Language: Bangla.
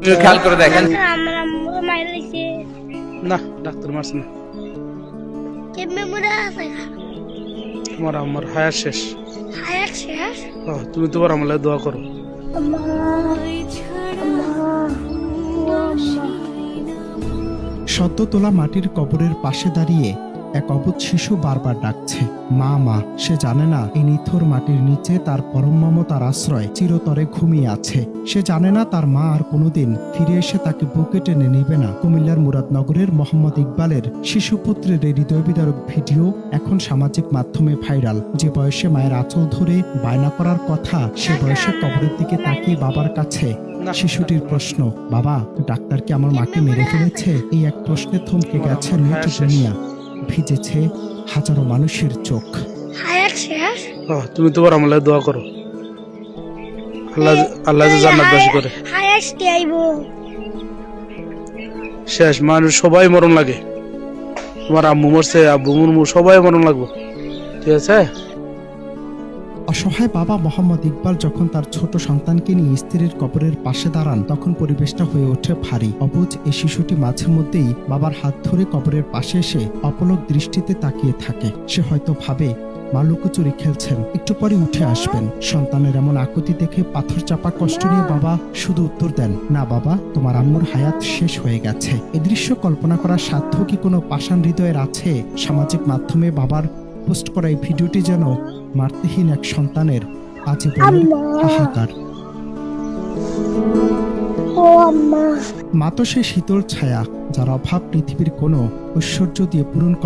খেয়াল করে দেখেন। আমার আম্মু মাইর লইছে। না, ডাক্তার মারছে না। কেমনে মরে আছে? তোমার আমার হায়াত শেষ। হায়াত শেষ? তুমি তোমার আমলে দোয়া করো। আম্মা, সদ্য তোলা মাটির কবরের পাশে দাঁড়িয়ে এক অবুঝ শিশু বারবার ডাকছে, মা মা। সে জানে না এই নিথর মাটির নিচে তার পরম মমতার আশ্রয় চিরতরে ঘুমিয়ে আছে। সে জানে না তার মা আর কোনোদিন ফিরে এসে তাকে বুকে টেনে নেবে না। কুমিল্লার মুরাদনগরের মোহাম্মদ ইকবালের শিশুপুত্রের এই হৃদয় বিদারক ভিডিও এখন সামাজিক মাধ্যমে ভাইরাল। যে বয়সে মায়ের আঁচল ধরে বায়না করার কথা, সে বয়সে কবরের দিকে তাকিয়ে বাবার কাছে শিশুটির প্রশ্ন, বাবা ডাক্তার কি আমার মাকে মেরে ফেলেছে? এই এক প্রশ্নে থমকে গেছে নিউটু দুনিয়া, ভিজেছে হাজারো মানুষের চোখ। হায়াত শেষ? তুমি তোমার আমলে দোয়া করো, আল্লাহ জান্নাত বাসী করে। হায়াত কে আইবো? শেষ, মানুষ সবাই মরণ লাগে। তোমার আম্মু মরছে, আব্বু মুরমু সবাই মরণ লাগবো, ঠিক আছে? অসহায় বাবা মোহাম্মদ ইকবাল যখন তার ছোট সন্তানকে নিয়ে স্ত্রীর কবরের পাশে দাঁড়ান, তখন পরিবেশটা হয়ে ওঠে ভারী। অবুঝ এই শিশুটি মাঝে মধ্যেই বাবার হাত ধরে কবরের পাশে এসে অপলক দৃষ্টিতে তাকিয়ে থাকে। সে হয়তো ভাবে মা লুকোচুরি খেলছেন, একটু পরে উঠে আসবেন। সন্তানের এমন আকুতি দেখে পাথর চাপা কষ্ট নিয়ে বাবা শুধু উত্তর দেন, না বাবা, তোমার আম্মুর হায়াত শেষ হয়ে গেছে। এই দৃশ্য কল্পনা করার সাধ্য কি কোনো পাষাণ হৃদয়ের আছে? সামাজিক মাধ্যমে বাবার পোস্ট করা এই ভিডিওটি যেন মাতৃহীন এক সন্তানের আজীবনের হাহাকার। মা তো সে শীতল ছায়া, যার অভাব পৃথিবীর কোনো ঐশ্বর্য দিয়ে পূরণ করা